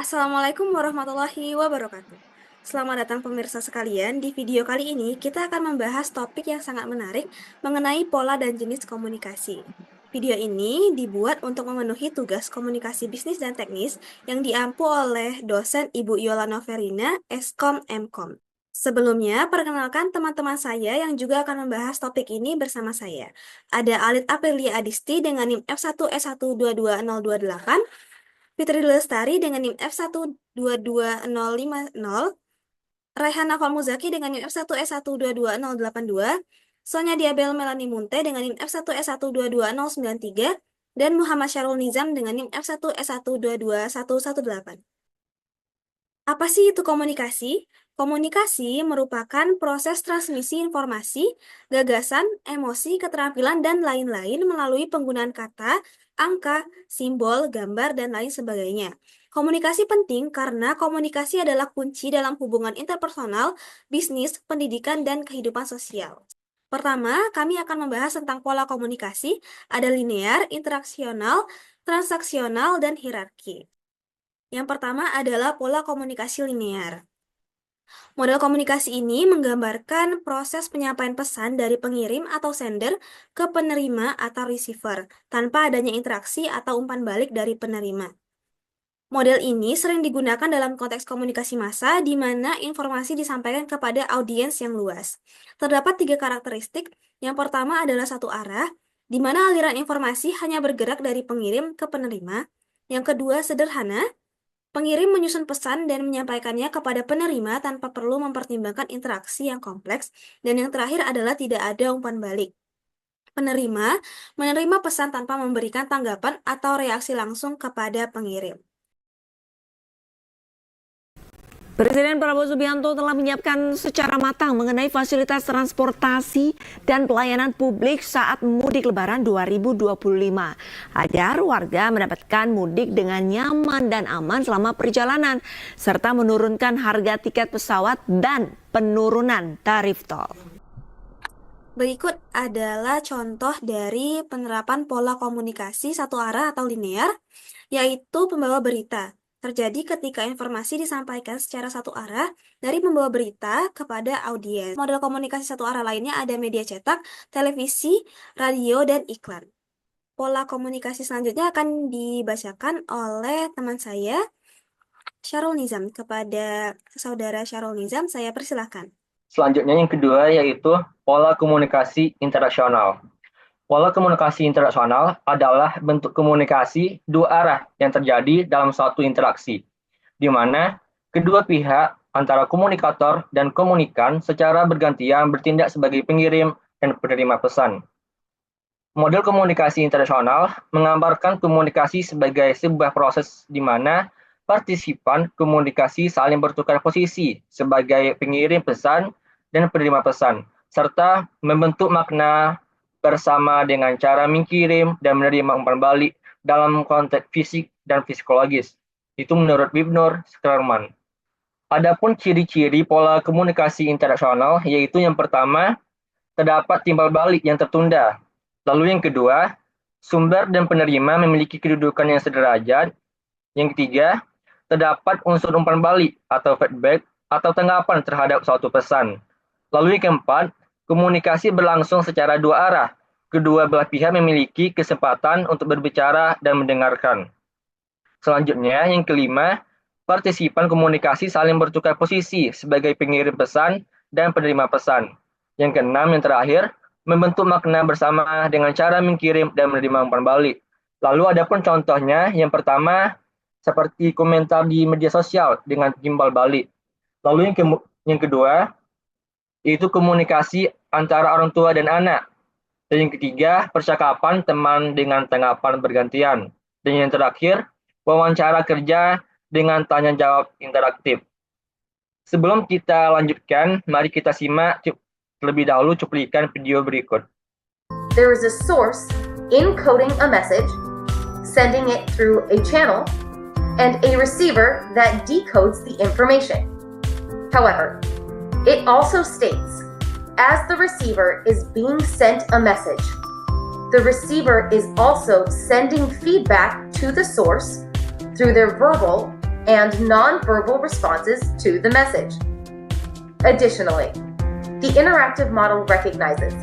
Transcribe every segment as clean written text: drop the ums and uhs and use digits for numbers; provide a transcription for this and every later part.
Assalamualaikum warahmatullahi wabarakatuh. Selamat datang pemirsa sekalian. Di video kali ini kita akan membahas topik yang sangat menarik mengenai pola dan jenis komunikasi. Video ini dibuat untuk memenuhi tugas komunikasi bisnis dan teknis yang diampu oleh dosen Ibu Yola Noverina, Eskom Mkom. Sebelumnya, perkenalkan teman-teman saya yang juga akan membahas topik ini bersama saya. Ada Alit Aprilia Adisti dengan NIM F1S1222028, Fitri Lestari dengan NIM F1222050, Raihana Falmuzaki dengan NIM F1S1222082, Sonya Diabel Melani Munte dengan NIM F1S1222093, dan Muhammad Syarul Nizam dengan NIM F1S1222118. Apa sih itu komunikasi? Komunikasi merupakan proses transmisi informasi, gagasan, emosi, keterampilan, dan lain-lain melalui penggunaan kata, angka, simbol, gambar, dan lain sebagainya. Komunikasi penting karena komunikasi adalah kunci dalam hubungan interpersonal, bisnis, pendidikan, dan kehidupan sosial. Pertama, kami akan membahas tentang pola komunikasi, ada linear, interaksional, transaksional, dan hierarki. Yang pertama adalah pola komunikasi linear. Model komunikasi ini menggambarkan proses penyampaian pesan dari pengirim atau sender ke penerima atau receiver, tanpa adanya interaksi atau umpan balik dari penerima. Model ini sering digunakan dalam konteks komunikasi massa, di mana informasi disampaikan kepada audiens yang luas. Terdapat 3 karakteristik. Yang pertama adalah satu arah, di mana aliran informasi hanya bergerak dari pengirim ke penerima. Yang kedua sederhana, pengirim menyusun pesan dan menyampaikannya kepada penerima tanpa perlu mempertimbangkan interaksi yang kompleks. Dan yang terakhir adalah tidak ada umpan balik. Penerima menerima pesan tanpa memberikan tanggapan atau reaksi langsung kepada pengirim. Presiden Prabowo Subianto telah menyiapkan secara matang mengenai fasilitas transportasi dan pelayanan publik saat mudik Lebaran 2025 agar warga mendapatkan mudik dengan nyaman dan aman selama perjalanan serta menurunkan harga tiket pesawat dan penurunan tarif tol. Berikut adalah contoh dari penerapan pola komunikasi satu arah atau linear, yaitu pembawa berita. Terjadi ketika informasi disampaikan secara satu arah dari pembawa berita kepada audiens. Model komunikasi satu arah lainnya ada media cetak, televisi, radio, dan iklan. Pola komunikasi selanjutnya akan dibacakan oleh teman saya, Syarul Nizam. Kepada saudara Syarul Nizam, saya persilahkan. Selanjutnya yang kedua yaitu pola komunikasi interaksional. Pola komunikasi interaksional adalah bentuk komunikasi dua arah yang terjadi dalam suatu interaksi, di mana kedua pihak antara komunikator dan komunikan secara bergantian bertindak sebagai pengirim dan penerima pesan. Model komunikasi interaksional menggambarkan komunikasi sebagai sebuah proses di mana partisipan komunikasi saling bertukar posisi sebagai pengirim pesan dan penerima pesan, serta membentuk makna bersama dengan cara mengirim dan menerima umpan balik dalam konteks fisik dan psikologis. Itu menurut Wibnur Skrarman. Adapun ciri-ciri pola komunikasi interaksional yaitu yang pertama, terdapat timbal balik yang tertunda. Lalu yang kedua, sumber dan penerima memiliki kedudukan yang sederajat. Yang ketiga, terdapat unsur umpan balik atau feedback atau tanggapan terhadap suatu pesan. Lalu yang keempat, komunikasi berlangsung secara dua arah. Kedua belah pihak memiliki kesempatan untuk berbicara dan mendengarkan. Selanjutnya, yang kelima, partisipan komunikasi saling bertukar posisi sebagai pengirim pesan dan penerima pesan. Yang keenam, yang terakhir, membentuk makna bersama dengan cara mengirim dan menerima umpan balik. Lalu ada pun contohnya, yang pertama, seperti komentar di media sosial dengan timbal balik. Lalu yang kedua, yaitu komunikasi antara orang tua dan anak. Dan yang ketiga, percakapan teman dengan tanggapan bergantian. Dan yang terakhir, wawancara kerja dengan tanya jawab interaktif. Sebelum kita lanjutkan, mari kita simak terlebih dahulu cuplikan video berikut. There is a source encoding a message, sending it through a channel, and a receiver that decodes the information. However, it also states, as the receiver is being sent a message, the receiver is also sending feedback to the source through their verbal and nonverbal responses to the message. Additionally, the interactive model recognizes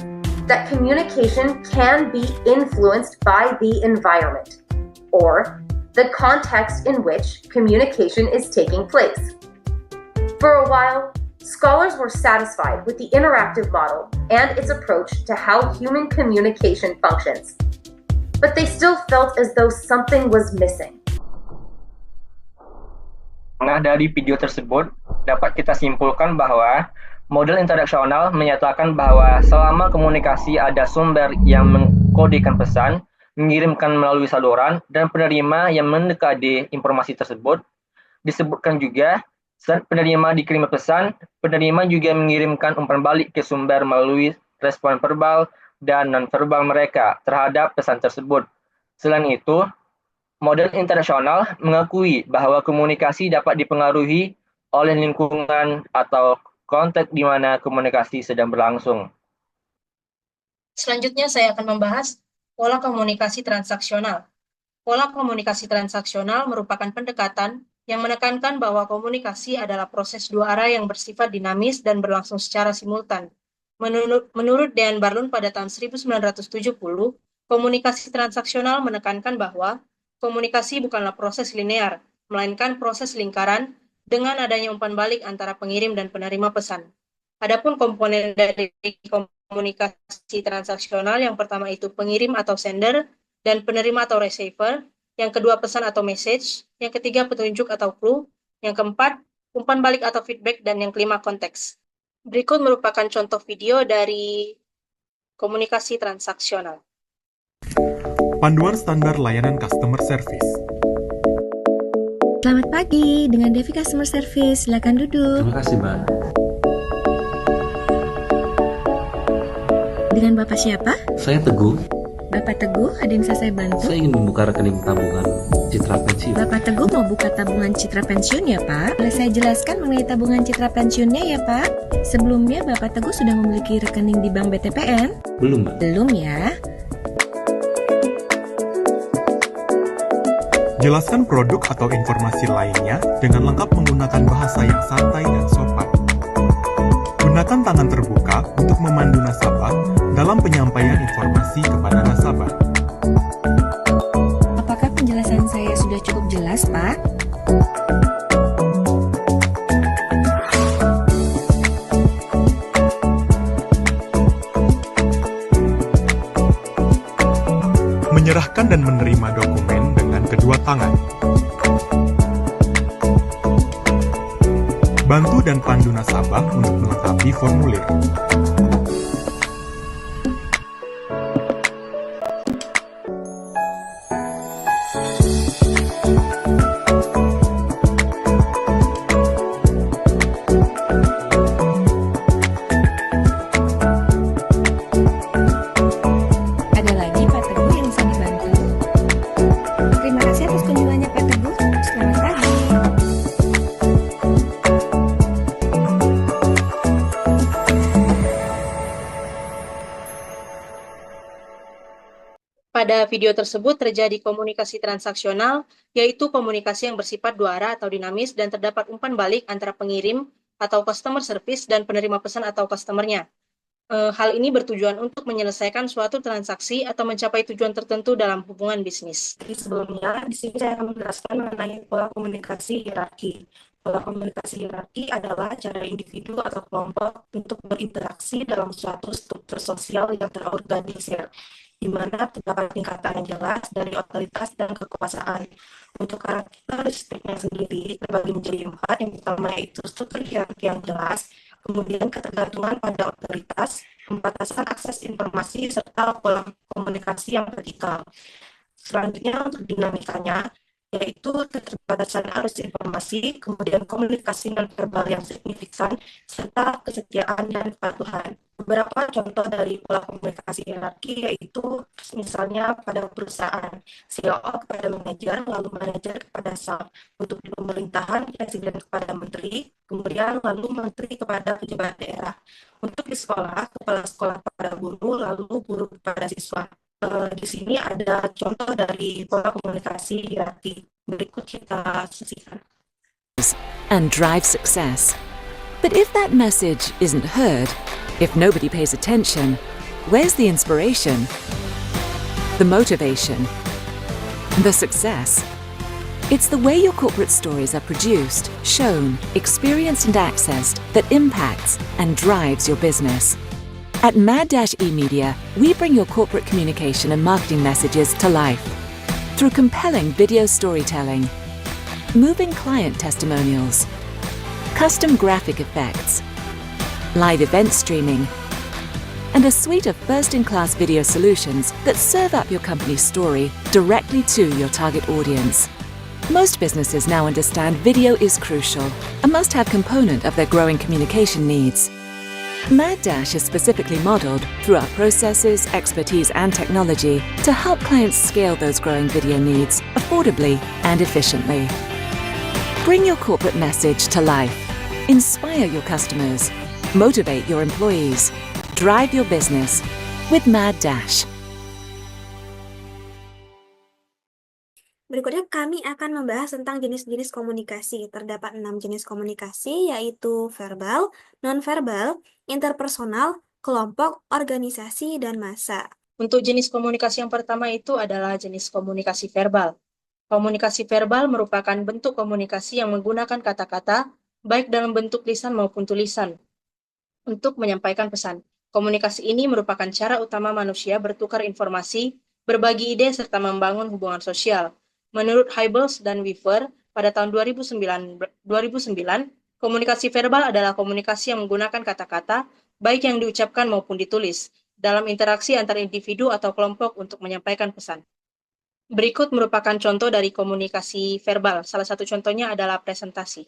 that communication can be influenced by the environment or the context in which communication is taking place. For a while, scholars were satisfied with the interactive model and its approach to how human communication functions, but they still felt as though something was missing. Nah, dari video tersebut dapat kita simpulkan bahwa model interaksional menyatakan bahwa selama komunikasi ada sumber yang mengkodekan pesan, mengirimkan melalui saluran, dan penerima yang mendekade informasi tersebut. Disebutkan juga, saat penerima dikirim pesan, penerima juga mengirimkan umpan balik ke sumber melalui respon verbal dan non-verbal mereka terhadap pesan tersebut. Selain itu, model interaksional mengakui bahwa komunikasi dapat dipengaruhi oleh lingkungan atau konteks di mana komunikasi sedang berlangsung. Selanjutnya saya akan membahas pola komunikasi transaksional. Pola komunikasi transaksional merupakan pendekatan yang menekankan bahwa komunikasi adalah proses dua arah yang bersifat dinamis dan berlangsung secara simultan. Menurut Dan Barlow pada tahun 1970, komunikasi transaksional menekankan bahwa komunikasi bukanlah proses linear, melainkan proses lingkaran dengan adanya umpan balik antara pengirim dan penerima pesan. Adapun komponen dari komunikasi transaksional yang pertama itu pengirim atau sender dan penerima atau receiver, yang kedua pesan atau message, yang ketiga petunjuk atau clue, yang keempat umpan balik atau feedback, dan yang kelima konteks. Berikut merupakan contoh video dari komunikasi transaksional. Panduan standar layanan customer service. Selamat pagi, dengan Devi Customer Service. Silakan duduk. Terima kasih, Mbak. Dengan Bapak siapa? Saya Teguh. Bapak Teguh, ada yang bisa saya bantu? Saya ingin membuka rekening tabungan Citra Pensiun. Bapak Teguh mau buka tabungan Citra Pensiun ya, Pak? Boleh saya jelaskan mengenai tabungan Citra Pensiunnya ya, Pak? Sebelumnya Bapak Teguh sudah memiliki rekening di Bank BTPN? Belum, Mbak. Belum ya? Jelaskan produk atau informasi lainnya dengan lengkap menggunakan bahasa yang santai dan sopan. Gunakan tangan terbuka untuk memandu nasabah dalam penyampaian informasi kepada nasabah. Apakah penjelasan saya sudah cukup jelas, Pak? Menyerahkan dan menerima dokumen dengan kedua tangan. Bantu dan pandu nasabah untuk melengkapi formulir. Ada lagi Pak Teguh yang bisa dibantu? Terima kasih atas kunjungannya Pak Teguh. Selamat pagi. Pada video tersebut terjadi komunikasi transaksional, yaitu komunikasi yang bersifat dua arah atau dinamis dan terdapat umpan balik antara pengirim atau customer service dan penerima pesan atau customernya. Hal ini bertujuan untuk menyelesaikan suatu transaksi atau mencapai tujuan tertentu dalam hubungan bisnis. Sebelumnya, di sini saya akan menjelaskan mengenai pola komunikasi hierarki. Pola komunikasi hierarki adalah cara individu atau kelompok untuk berinteraksi dalam suatu struktur sosial yang terorganisir, di mana terdapat tingkatan yang jelas dari otoritas dan kekuasaan. Untuk karakteristiknya sendiri terbagi menjadi 4. Yang pertama yaitu struktur hierarki yang jelas, kemudian ketergantungan pada otoritas, pembatasan akses informasi, serta pola komunikasi yang vertikal. Selanjutnya untuk dinamikanya, yaitu keterbatasan arus informasi, kemudian komunikasi non-verbal yang signifikan, serta kesetiaan dan kepatuhan. Beberapa contoh dari pola komunikasi hierarki yaitu misalnya pada perusahaan, CEO kepada manajer, lalu manajer kepada staff. Untuk di pemerintahan, presiden kepada menteri, kemudian lalu menteri kepada pejabat daerah. Untuk di sekolah, kepala sekolah kepada guru, lalu guru kepada siswa. Di sini ada contoh dari pola komunikasi hierarki. Berikut kita saksikan. lives and drive success. But if that message isn't heard, if nobody pays attention, where's the inspiration? The motivation? The success? It's the way your corporate stories are produced, shown, experienced and accessed that impacts and drives your business. At Mad-E-Media, we bring your corporate communication and marketing messages to life through compelling video storytelling, moving client testimonials, custom graphic effects, live event streaming, and a suite of first-in-class video solutions that serve up your company's story directly to your target audience. Most businesses now understand video is crucial, a must-have component of their growing communication needs. Mad Dash is specifically modeled through our processes, expertise and technology to help clients scale those growing video needs affordably and efficiently. Bring your corporate message to life. Inspire your customers. Motivate your employees. Drive your business with Mad Dash. Berikutnya kami akan membahas tentang jenis-jenis komunikasi. Terdapat 6 jenis komunikasi, yaitu verbal, non-verbal, interpersonal, kelompok, organisasi, dan massa. Untuk jenis komunikasi yang pertama itu adalah jenis komunikasi verbal. Komunikasi verbal merupakan bentuk komunikasi yang menggunakan kata-kata, baik dalam bentuk lisan maupun tulisan, untuk menyampaikan pesan. Komunikasi ini merupakan cara utama manusia bertukar informasi, berbagi ide, serta membangun hubungan sosial. Menurut Hybels dan Weaver, pada tahun 2009, komunikasi verbal adalah komunikasi yang menggunakan kata-kata, baik yang diucapkan maupun ditulis, dalam interaksi antar individu atau kelompok untuk menyampaikan pesan. Berikut merupakan contoh dari komunikasi verbal. Salah satu contohnya adalah presentasi.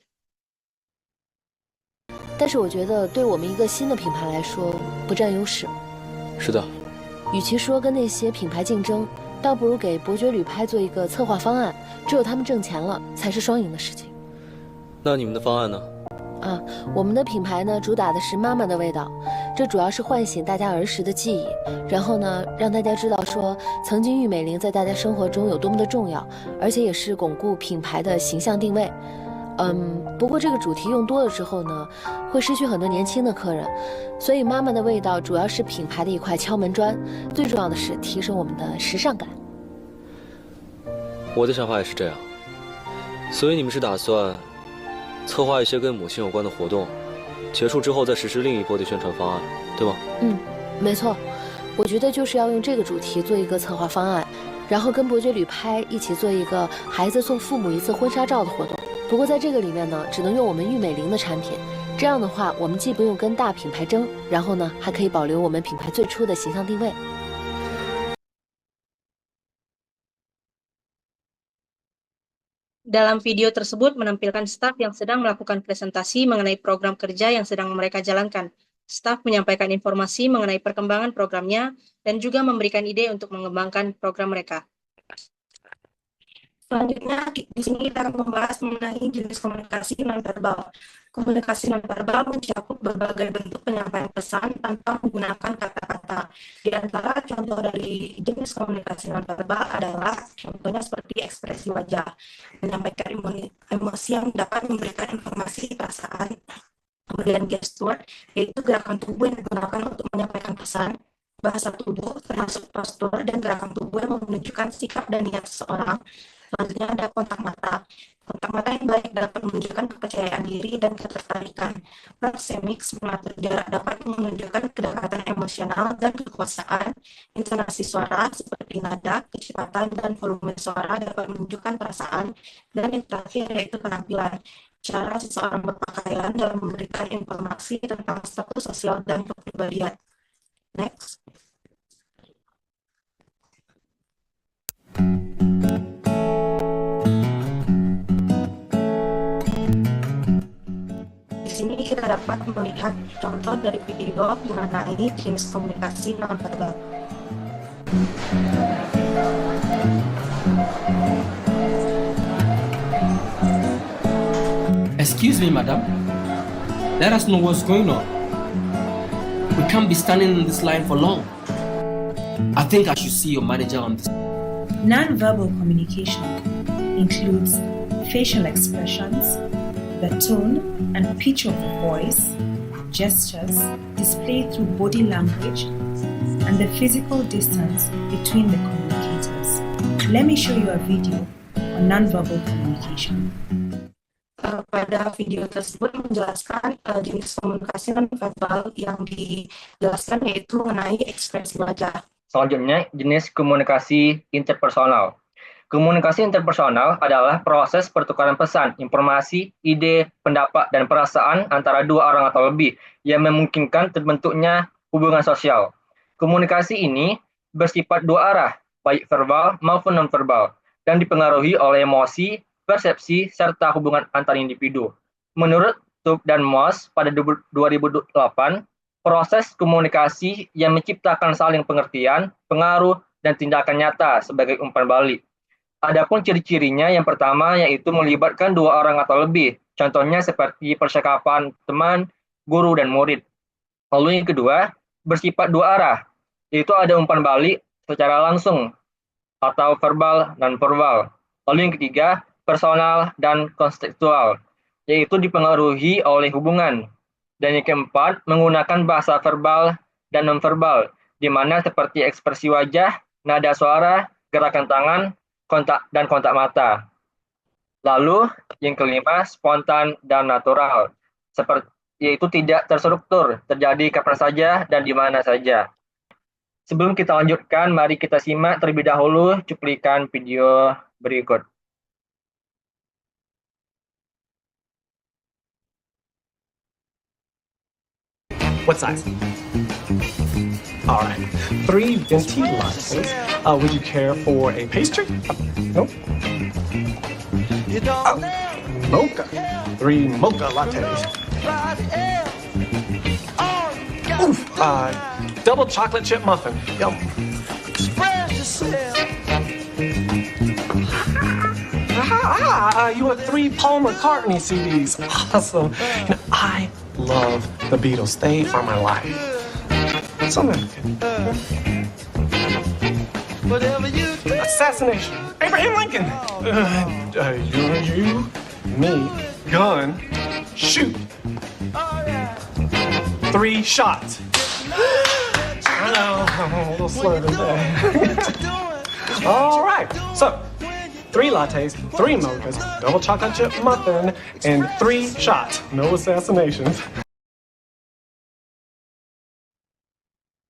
但是我觉得对我们一个新的品牌来说不占优势。是的。与其说跟那些品牌竞争，倒不如给伯爵旅拍做一个策划方案，只有他们挣钱了，才是双赢的事情。那你们的方案呢？我们的品牌呢，主打的是妈妈的味道，这主要是唤醒大家儿时的记忆，然后呢，让大家知道说，曾经玉美玲在大家生活中有多么的重要，而且也是巩固品牌的形象定位。不过这个主题用多了之后呢，会失去很多年轻的客人，所以妈妈的味道主要是品牌的一块敲门砖，最重要的是提升我们的时尚感。我的想法也是这样，所以你们是打算策划一些跟母亲有关的活动，结束之后再实施另一波的宣传方案，对吗？没错，我觉得就是要用这个主题做一个策划方案，然后跟伯爵旅拍一起做一个孩子送父母一次婚纱照的活动。不过在这个里面呢，只能用我们玉美玲的产品，这样的话，我们既不用跟大品牌争，然后呢，还可以保留我们品牌最初的形象定位。Dalam video tersebut menampilkan staf yang sedang melakukan presentasi mengenai program kerja yang sedang mereka jalankan. Staf menyampaikan informasi mengenai perkembangan programnya dan juga memberikan ide untuk mengembangkan program mereka. Selanjutnya, di sini kita akan membahas mengenai jenis komunikasi nonverbal. Komunikasi nonverbal mencakup berbagai bentuk penyampaian pesan tanpa menggunakan kata-kata. Di antara contoh dari jenis komunikasi nonverbal adalah contohnya seperti ekspresi wajah, menyampaikan emosi yang dapat memberikan informasi perasaan, kemudian gestur, yaitu gerakan tubuh yang digunakan untuk menyampaikan pesan, bahasa tubuh termasuk postur dan gerakan tubuh yang menunjukkan sikap dan niat seseorang. Selanjutnya ada kontak mata. Kontak mata yang baik dapat menunjukkan kepercayaan diri dan ketertarikan. Proxemics mengatur jarak dapat menunjukkan kedekatan emosional dan kekuasaan. Intonasi suara seperti nada, kecepatan, dan volume suara dapat menunjukkan perasaan. Dan yang terakhir yaitu penampilan. Cara seseorang berpakaian dalam memberikan informasi tentang status sosial dan kepribadian. Next. Di sini kita dapat melihat contoh dari video mengenai jenis komunikasi nonverbal. Excuse me, madam. Let us know what's going on. We can't be standing in this line for long. I think I should see your manager on this. Non-verbal communication includes facial expressions, The tone and pitch of the voice, gestures displayed through body language, and the physical distance between the communicators. Let me show you a video on nonverbal communication. Pada video tersebut menjelaskan jenis komunikasi nonverbal yang dijelaskan yaitu mengenai ekspresi wajah. Selanjutnya, jenis komunikasi interpersonal. Komunikasi interpersonal adalah proses pertukaran pesan, informasi, ide, pendapat, dan perasaan antara dua orang atau lebih yang memungkinkan terbentuknya hubungan sosial. Komunikasi ini bersifat dua arah, baik verbal maupun nonverbal, dan dipengaruhi oleh emosi, persepsi, serta hubungan antar individu. Menurut Tubb dan Moss pada 2008, proses komunikasi yang menciptakan saling pengertian, pengaruh, dan tindakan nyata sebagai umpan balik. Adapun ciri-cirinya yang pertama yaitu melibatkan dua orang atau lebih, contohnya seperti percakapan teman, guru, dan murid. Lalu yang kedua, bersifat dua arah, yaitu ada umpan balik secara langsung atau verbal dan verbal. Lalu yang ketiga, personal dan kontekstual, yaitu dipengaruhi oleh hubungan. Dan yang keempat, menggunakan bahasa verbal dan nonverbal, di mana seperti ekspresi wajah, nada suara, gerakan tangan, kontak mata. Lalu yang kelima, spontan dan natural, yaitu tidak terstruktur, terjadi kapan saja dan di mana saja. Sebelum kita lanjutkan, mari kita simak terlebih dahulu cuplikan video berikut. What size? All right. 3 venti lattes. Would you care for a pastry? Nope. Mocha. 3 mocha lattes. Oof. Double chocolate chip muffin. Yum. You want 3 Paul McCartney CDs. Awesome. I love the Beatles. They are my life. Assassination. Abraham Lincoln. You, me, gun, shoot. 3 shots. I know, I'm a little slow today. All right, so 3 lattes, 3 mochas, double chocolate chip muffin, and 3 shots. No assassinations.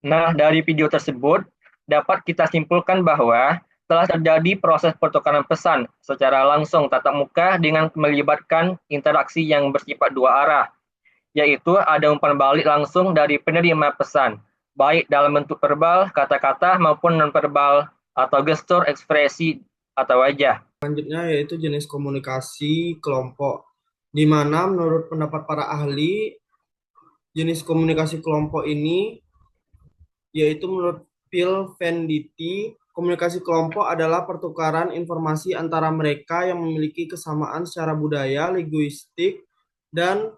Nah, dari video tersebut, dapat kita simpulkan bahwa telah terjadi proses pertukaran pesan secara langsung tatap muka dengan melibatkan interaksi yang bersifat dua arah, yaitu ada umpan balik langsung dari penerima pesan, baik dalam bentuk verbal, kata-kata, maupun non-verbal, atau gestur, ekspresi, atau wajah. Selanjutnya yaitu jenis komunikasi kelompok, di mana menurut pendapat para ahli, jenis komunikasi kelompok ini yaitu menurut Phil Venditti, komunikasi kelompok adalah pertukaran informasi antara mereka yang memiliki kesamaan secara budaya, linguistik, dan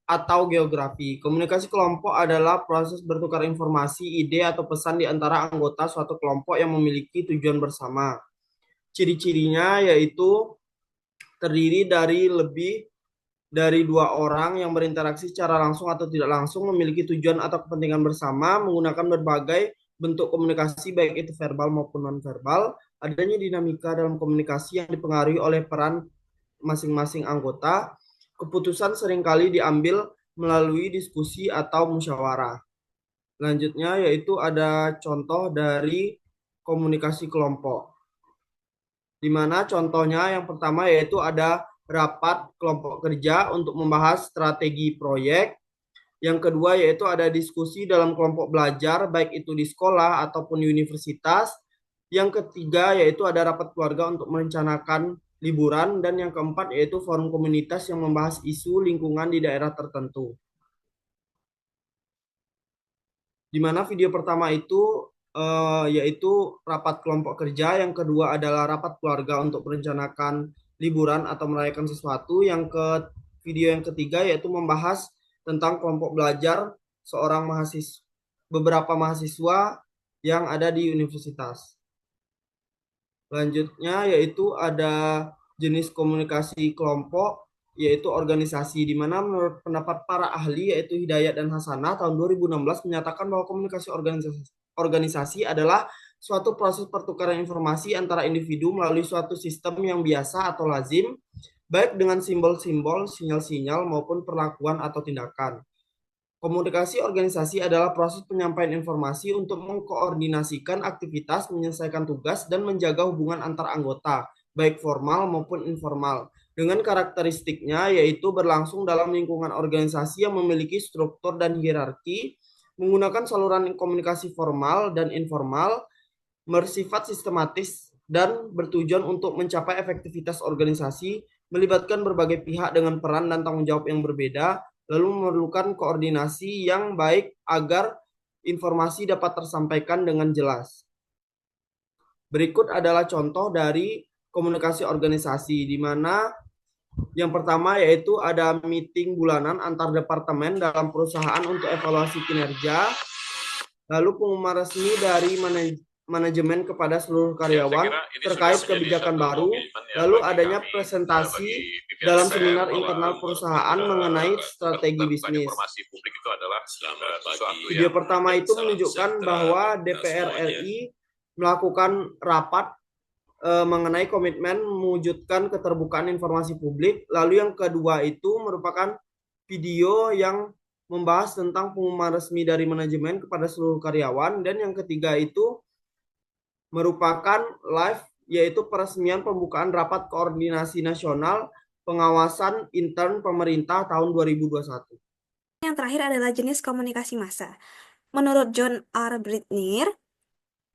atau geografi. Komunikasi kelompok adalah proses bertukar informasi, ide, atau pesan di antara anggota suatu kelompok yang memiliki tujuan bersama. Ciri-cirinya yaitu terdiri dari lebih dari 2 orang yang berinteraksi secara langsung atau tidak langsung, memiliki tujuan atau kepentingan bersama, menggunakan berbagai bentuk komunikasi baik itu verbal maupun nonverbal, adanya dinamika dalam komunikasi yang dipengaruhi oleh peran masing-masing anggota, keputusan seringkali diambil melalui diskusi atau musyawarah. Selanjutnya yaitu ada contoh dari komunikasi kelompok, di mana contohnya yang pertama yaitu ada rapat kelompok kerja untuk membahas strategi proyek. Yang kedua yaitu ada diskusi dalam kelompok belajar, baik itu di sekolah ataupun di universitas. Yang ketiga yaitu ada rapat keluarga untuk merencanakan liburan. Dan yang keempat yaitu forum komunitas yang membahas isu lingkungan di daerah tertentu. Di mana video pertama itu yaitu rapat kelompok kerja, yang kedua adalah rapat keluarga untuk merencanakan liburan atau merayakan sesuatu. Video yang ketiga yaitu membahas tentang kelompok belajar beberapa mahasiswa yang ada di universitas. Selanjutnya yaitu ada jenis komunikasi kelompok yaitu organisasi, di mana menurut pendapat para ahli yaitu Hidayat dan Hasanah tahun 2016 menyatakan bahwa komunikasi organisasi adalah suatu proses pertukaran informasi antara individu melalui suatu sistem yang biasa atau lazim, baik dengan simbol-simbol, sinyal-sinyal, maupun perlakuan atau tindakan. Komunikasi organisasi adalah proses penyampaian informasi untuk mengkoordinasikan aktivitas, menyelesaikan tugas, dan menjaga hubungan antar anggota, baik formal maupun informal. Dengan karakteristiknya yaitu berlangsung dalam lingkungan organisasi yang memiliki struktur dan hierarki, menggunakan saluran komunikasi formal dan informal, bersifat sistematis, dan bertujuan untuk mencapai efektivitas organisasi, melibatkan berbagai pihak dengan peran dan tanggung jawab yang berbeda, lalu memerlukan koordinasi yang baik agar informasi dapat tersampaikan dengan jelas. Berikut adalah contoh dari komunikasi organisasi, di mana yang pertama yaitu ada meeting bulanan antar departemen dalam perusahaan untuk evaluasi kinerja, lalu pengumuman resmi dari manajemen kepada seluruh karyawan terkait kebijakan baru, lalu adanya presentasi dalam seminar internal perusahaan mengenai strategi bisnis. Video pertama itu menunjukkan bahwa DPR RI melakukan rapat mengenai komitmen mewujudkan keterbukaan informasi publik. Lalu yang kedua itu merupakan video yang membahas tentang pengumuman resmi dari manajemen kepada seluruh karyawan, dan yang ketiga itu merupakan live, yaitu peresmian pembukaan rapat koordinasi nasional pengawasan intern pemerintah tahun 2021. Yang terakhir adalah jenis komunikasi massa. Menurut John R. Britner,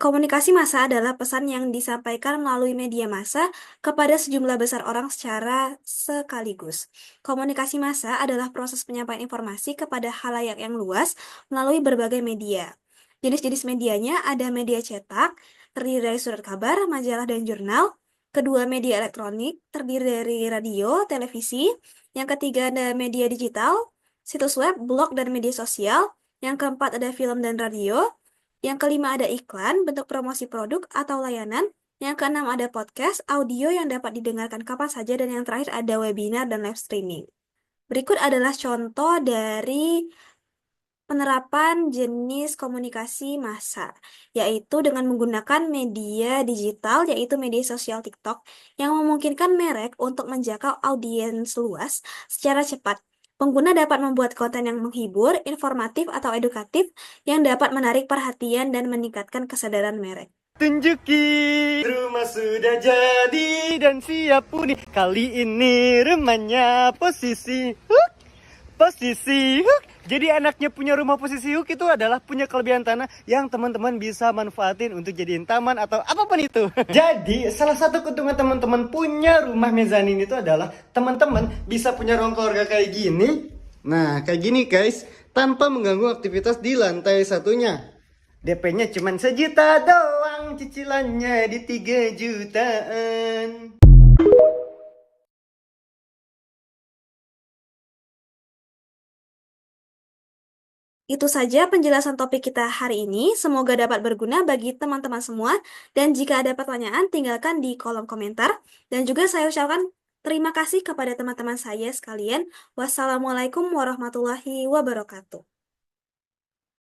komunikasi massa adalah pesan yang disampaikan melalui media massa kepada sejumlah besar orang secara sekaligus. Komunikasi massa adalah proses penyampaian informasi kepada khalayak yang luas melalui berbagai media. Jenis-jenis medianya ada media cetak, terdiri dari surat kabar, majalah, dan jurnal. Kedua, media elektronik, terdiri dari radio, televisi. Yang ketiga ada media digital, situs web, blog, dan media sosial. Yang keempat ada film dan radio. Yang kelima ada iklan, bentuk promosi produk atau layanan. Yang keenam ada podcast, audio yang dapat didengarkan kapan saja. Dan yang terakhir ada webinar dan live streaming. Berikut adalah contoh dari penerapan jenis komunikasi massa, yaitu dengan menggunakan media digital, yaitu media sosial TikTok, yang memungkinkan merek untuk menjangkau audiens luas secara cepat. Pengguna dapat membuat konten yang menghibur, informatif, atau edukatif yang dapat menarik perhatian dan meningkatkan kesadaran merek. Tunjuki, rumah sudah jadi dan siap huni. Kali ini rumahnya posisi hook. Posisi hook. Jadi anaknya punya rumah posisi hook itu adalah punya kelebihan tanah yang teman-teman bisa manfaatin untuk jadiin taman atau apapun itu. Jadi salah satu keuntungan teman-teman punya rumah mezanin itu adalah teman-teman bisa punya ruang keluarga kayak gini. Nah kayak gini guys, tanpa mengganggu aktivitas di lantai satunya. DP-nya cuma 1 juta doang, cicilannya di 3 jutaan. Itu saja penjelasan topik kita hari ini. Semoga dapat berguna bagi teman-teman semua. Dan jika ada pertanyaan, tinggalkan di kolom komentar. Dan juga saya ucapkan terima kasih kepada teman-teman saya sekalian. Wassalamualaikum warahmatullahi wabarakatuh.